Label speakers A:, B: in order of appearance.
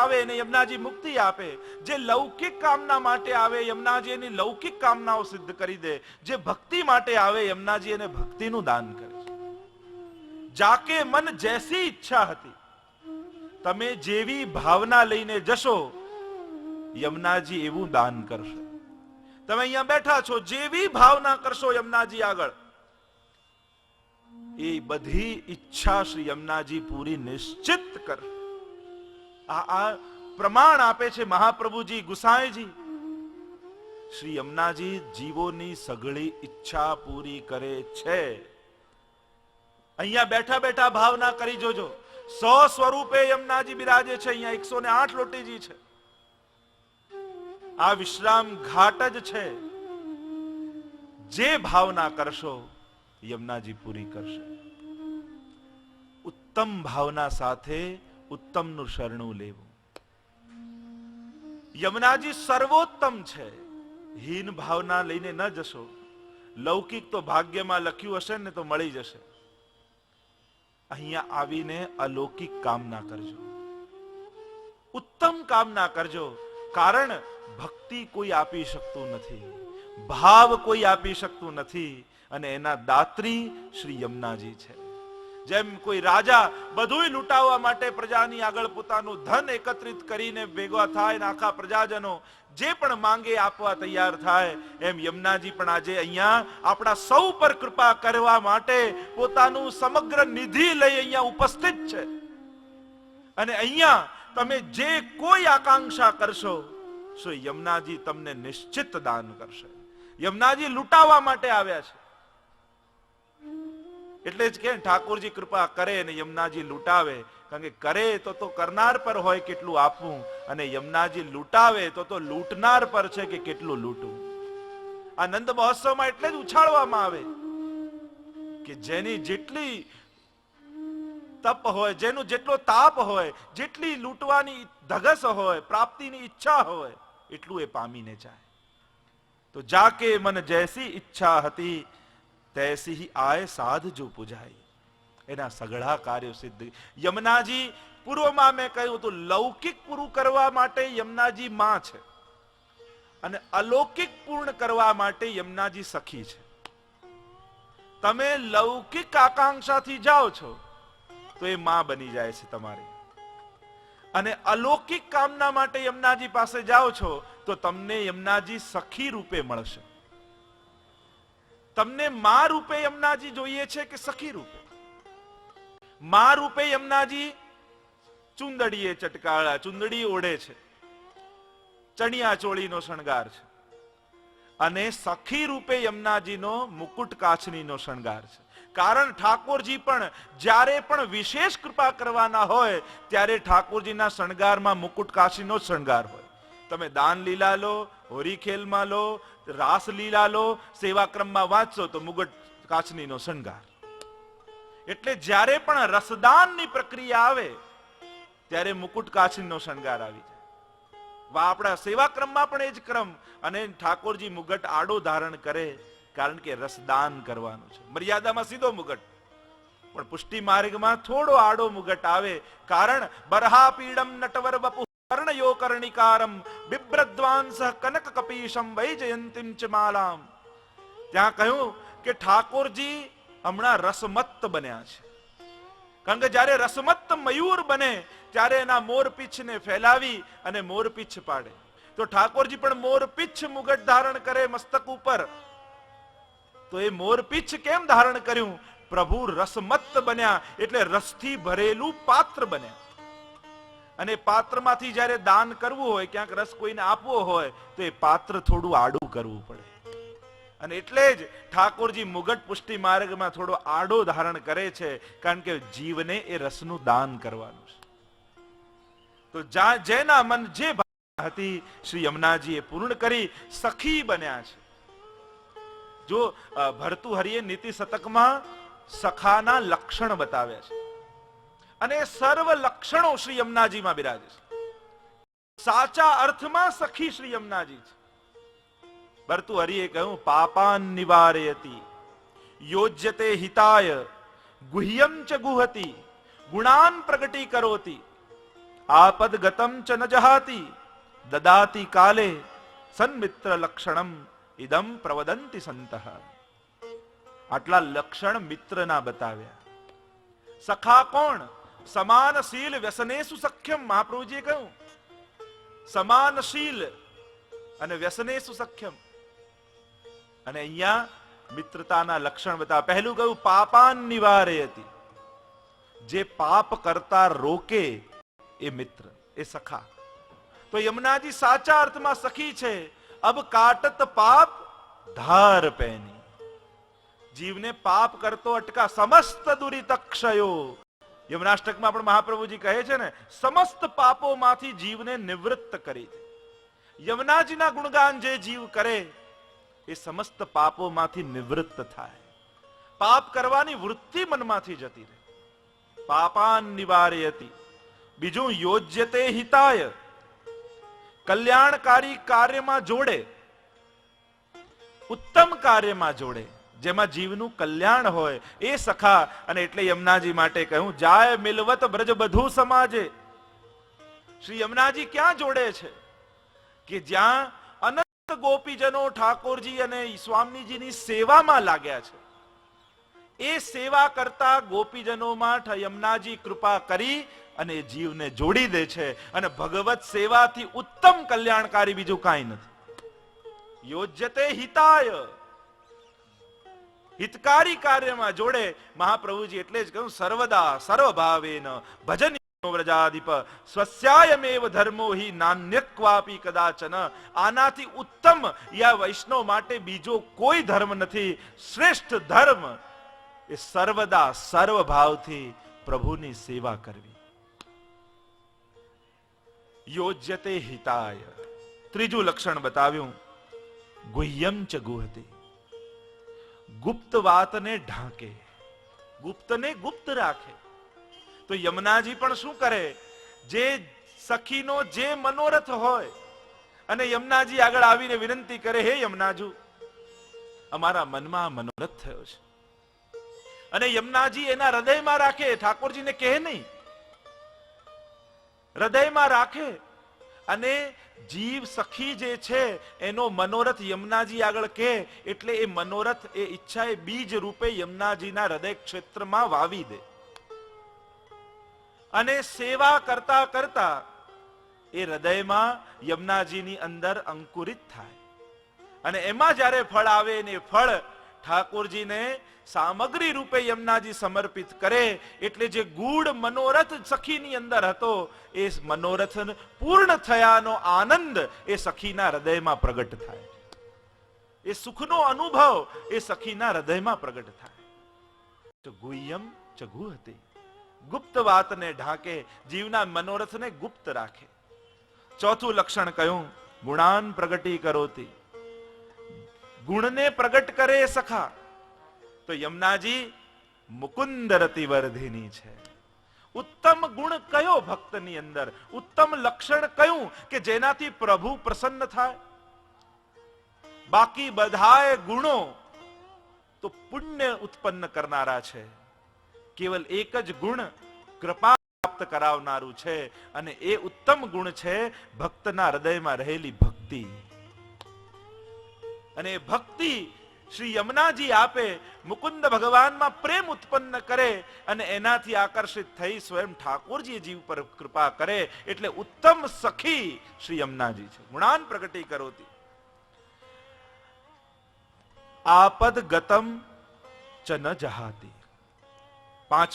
A: આવે એને યમુનાજી મુક્તિ આપે, જે લૌકિક કામના માટે આવે યમુનાજી એની લૌકિક કામનાઓ સિદ્ધ કરી દે, જે ભક્તિ માટે આવે યમુનાજી એને ભક્તિનું દાન કરે છે. જાકે મન જૈસી ઈચ્છા હતી, તમે જેવી ભાવના લઈને જશો યમુનાજી એવું દાન કરશે. તમે અહીંયા બેઠા છો, જેવી ભાવના કરશો યમુનાજી આગળ, એ બધી ઈચ્છા શ્રી યમુનાજી પૂરી નિશ્ચિત કરશે. આ પ્રમાણ આપે છે મહાપ્રભુજી ગુસાઈજી. શ્રી યમુનાજી જીવોની સઘળી ઈચ્છા પૂરી કરે છે. અહીંયા બેઠા બેઠા ભાવના કરી જોજો, 100 સ્વરૂપે યમુનાજી બિરાજે છે. અહીંયા 108 લોટીજી છે. આ વિશ્રામ ઘાટ જ છે. જે ભાવના કરશો યમુનાજી પૂરી કરશે. ઉત્તમ ભાવના સાથે ઉત્તમનું શરણું લેવું. યમુનાજી સર્વોત્તમ છે. હીન ભાવના લઈને ન જશો. લૌકિક તો ભાગ્યમાં લખ્યું હશે ને તો મળી જશે. અહીંયા આવીને અલૌકિક કામના કરજો, ઉત્તમ કામના કરજો. કારણ ભક્તિ કોઈ આપી શકતું નથી, ભાવ કોઈ આપી શકતું નથી, અને એના દાત્રી શ્રી યમુનાજી છે. જેમ કોઈ રાજા બધું લૂંટાવવા માટે પ્રજાની આગળ પોતાનું ધન એકત્રિત કરીને ભેગા થાય ને આખા પ્રજાજનો જે પણ માંગે આપવા તૈયાર થાય, એમ યમુનાજી પણ આજે અહીંયા આપણા સૌ પર કૃપા કરવા માટે પોતાનું સમગ્ર નિધિ લઈ અહીંયા ઉપસ્થિત છે. અને અહીંયા તમે જે કોઈ આકાંક્ષા કરશો શ્રી યમુનાજી તમને નિશ્ચિત દાન કરશે. યમુનાજી લૂંટાવા માટે આવ્યા છે. એટલે જ કે ઠાકોરજી કૃપા કરે અને યમુનાજી લૂંટાવે. કારણ કે કરે તો કરનાર પર હોય કેટલું આપવું, અને યમુનાજી લૂંટાવે તો લૂંટનાર પર છે કે કેટલું લૂંટવું. આ નંદ મહોત્સવમાં એટલે જ ઉછાળવામાં આવે કે જેની જેટલી તપ હોય, જેનું જેટલો તાપ હોય, જેટલી લૂંટવાની ધગસ હોય, પ્રાપ્તિની ઈચ્છા હોય, એટલું એ પામીને જાય. તો જાકે મન જૈસી ઈચ્છા હતી તૈસી ही आए साध जो पुजाई. એના સઘળા કાર્યો સિદ્ધ. યમુનાજી પૂર્વમાં મેં કહ્યું હતું લૌકિક પૂરું કરવા માટે યમુનાજી માં છે, અને અલૌકિક પૂર્ણ કરવા માટે યમુનાજી સખી છે. તમે લૌકિક આકાંક્ષાથી જાઓ છો તો એ માં બની જાય છે તમારી, અને અલૌકિક કામના માટે યમુનાજી પાસે જાઓ છો તો તમને યમુનાજી સખી રૂપે મળશે. તમને માં રૂપે યમુનાજી જોઈએ છે કે સખી રૂપે? માં રૂપે યમુનાજી ચુંદડીએ ચટકાળા, ચુંદડી ઓઢે છે, ચણિયા ચોળીનો શણગાર છે, અને સખી રૂપે યમુનાજીનો મુકુટ કાચનીનો શણગાર છે. કારણ ઠાકોરજી પણ જ્યારે પણ વિશેષ કૃપા કરવાના હોય ત્યારે ઠાકોરજીના શણગારમાં મુકુટ કાચનીનો શણગાર હોય. તમે દાન લીલા લો, હોરી ખેલમાં લો, રાસ લીલા લો, સેવાક્રમમાં વાંચશો તો મુગટ કાચનીનો શણગાર. એટલે જ્યારે પણ રસદાનની પ્રક્રિયા આવે ત્યારે મુકુટ કાચનીનો શણગાર આવી જાય. આપણા સેવાક્રમમાં પણ એ જ ક્રમ. અને ઠાકોરજી મુગટ આડો ધારણ કરે કારણ કે રસદાન કરવાનું છે. મર્યાદામાં સીધો મુગટ, પણ પુષ્ટિ માર્ગમાં થોડો આડો મુગટ આવે. કારણ બરહા પીડમ નટવર વપુ કર્ણયો કર્ણિકારમ બિબ્રદ્વાંસ કનક કપીશમ વૈજયંતીમ ચ માલામ. ત્યાં કહ્યું કે ઠાકોરજી હમણાં રસમત્ત બન્યા છે. કારણ કે જ્યારે રસમત્ત મયુર બને ત્યારે એના મોરપીછને ફેલાવી અને મોરપીછ પાડે. તો ઠાકોરજી પણ મોરપીછ મુગટ ધારણ કરે મસ્તક ઉપર. તો એ મોરપીછ કેમ ધારણ કર્યું? પ્રભુ રસમત્ત બન્યા એટલે રસથી ભરેલું પાત્ર બન્યા. અને પાત્રમાંથી જ્યારે દાન કરવું હોય, ક્યાંક રસ કોઈને આપવો હોય તો એ પાત્ર થોડું આડું કરવું પડે. અને એટલે જ ઠાકોરજી મુગટ પુષ્ટિ માર્ગમાં થોડો આડો ધારણ કરે છે, કારણ કે જીવને એ રસનું દાન કરવાનું છે. તો જેના મન જે ભાવના હતી શ્રી યમુનાજીએ પૂર્ણ કરી સખી બન્યા છે. જો ભર્તુહરિએ નીતિ શતકમાં સખાના લક્ષણ બતાવ્યા છે, અને સર્વ લક્ષણો શ્રી યમુનાજીમાં બિરાજે છે. સાચા અર્થમાં સખી શ્રી યમુનાજી છે. ભર્તુહરિએ કહ્યું પાપાન નિવારયતિ યોજ્યતે હિતાય ગુહ્યમ ચ ગુહતિ ગુણાન પ્રગટી કરોતિ. આપદ ગતમ ચ ન જહાતી દદાતી કાલે સન્મિત્ર લક્ષણમ ઇદમ પ્રવદંતિ સંતઃ. આટલા લક્ષણ મિત્રના બતાવ્યા. સખા કોણ? સમાનશીલ વ્યસનેસુ સખ્યમ. મહાપ્રભુજીએ કહ્યું સમાનશીલ અને વ્યસનેસુ સખ્યમ. અને અહીંયા મિત્રતાના લક્ષણ બતાવ્યા. પહેલું કહ્યું પાપાન નિવારયતિ. જે પાપ કરતા રોકે એ મિત્ર, એ સખા. તો યમુનાજી સાચા અર્થમાં સખી છે. અબ કાટત પાપ ધાર પેની. જીવને પાપ કરતો અટકા. સમસ્ત દુરિતક્ષયો. યમનાષ્ટકમાં પણ મહાપ્રભુજી કહે છે ને, સમસ્ત પાપોમાંથી જીવને નિવૃત્ત કરી દે. યમુનાજીના ગુણગાન જે જીવ કરે એ સમસ્ત પાપોમાંથી નિવૃત્ત થાય. પાપ કરવાની વૃત્તિ મનમાંથી જતી રહે. પાપાન નિવારયતિ. બીજું યોજ્યતે હિતાય. કલ્યાણકારી કાર્યમાં જોડે, ઉત્તમ કાર્યમાં જોડે, જેમાં જીવનું કલ્યાણ હોય એ સખા. અને એટલે યમુનાજી માટે કહ્યું જાય મિલવત બ્રજ બધું સમાજે. શ્રી યમુનાજી ક્યાં જોડે છે? કે જ્યાં અનંત ગોપીજનો ઠાકોરજી અને સ્વામીજીની સેવામાં લાગ્યા છે. એ સેવા કરતા ગોપીજનોમાં યમુનાજી કૃપા કરી અને જીવને જોડી દે છે. અને ભગવત સેવાથી ઉત્તમ કલ્યાણકારી બીજું કાંઈ નથી. યોજ્યતે હિતાય. હિતકારી કાર્યમાં જોડે. મહાપ્રભુજી એટલે જ કહ્યું સર્વદા સર્વભાવેન ભજનીયો વ્રજાધિપ સ્વસ્યાયમેવ ધર્મો હિ નાન્યક્વાપી કદાચન. આનાથી ઉત્તમ યા વૈષ્ણવ માટે બીજો કોઈ ધર્મ નથી. શ્રેષ્ઠ ધર્મ એ સર્વદા સર્વભાવથી પ્રભુની સેવા કરવી. યોજ્યતે હિતાય. ત્રીજું લક્ષણ બતાવ્યું ગુહ્યમ ચ ગુહતે. ગુપ્ત વાતને ઢાંકે, ગુપ્તને ગુપ્ત રાખે. તો યમુનાજી પણ શું કરે? જે સખીનો જે મનોરથ હોય અને યમુનાજી આગળ આવીને વિનંતી કરે, હે યમુનાજુ, અમારા મનમાં મનોરથ થયો છે. અને યમુનાજી એના હૃદયમાં રાખે. ઠાકોરજીને કહે નહીં, હૃદયમાં રાખે. અને જીવ સખી જે છે એનો મનોરથ યમુનાજી આગળ કહે એટલે એ મનોરથ, એ ઈચ્છા એ બીજ રૂપે યમુનાજીના હૃદય ક્ષેત્રમાં વાવી દે. અને સેવા કરતા કરતા એ હૃદયમાં યમુનાજીની અંદર અંકુરિત થાય. અને એમાં જ્યારે ફળ આવે ને એ ફળ ઠાકોરજીને સામગ્રી રૂપે યમુનાજી સમર્પિત કરે. એટલે જે ગૂઢ મનોરથ સખીની અંદર હતો એ મનોરથ પૂર્ણ થયાનો આનંદ એ સખીના હૃદયમાં પ્રગટ થાય. એ સુખનો અનુભવ એ સખીના હૃદયમાં પ્રગટ થાય. તો ગુહ્યમ ચ ગુહતે. ગુપ્ત વાતને ઢાંકે, જીવના મનોરથને ગુપ્ત રાખે. ચોથું લક્ષણ કયું? ગુણાન પ્રગટી કરોતી. ગુણને પ્રગટ કરે સખા. તો યમુનાજી મુકુંદ રતિવર્ધિની છે. ઉત્તમ ગુણ કયો ભક્તની અંદર? ઉત્તમ લક્ષણ કયું કે જેનાથી પ્રભુ પ્રસન્ન થાય? બાકી બધાય ગુણો તો પુણ્ય ઉત્પન્ન કરનારા છે. કેવલ એક જ ગુણ કૃપા પ્રાપ્ત કરાવનારું છે. અને એ ઉત્તમ ગુણ છે ભક્તના હૃદયમાં રહેલી ભક્તિ. અને ભક્તિ શ્રી યમુનાજી આપે, મુકુંદ ભગવાનમાં પ્રેમ ઉત્પન્ન કરે અને એનાથી આકર્ષિત થઈ સ્વયં ઠાકોરજી જીવ પર કૃપા કરે. એટલે ઉત્તમ સખી શ્રી યમુનાજી છે. ગુણાન પ્રગટી કરોતી. આપદ ગતમ ચ ન જહાતી. પાંચ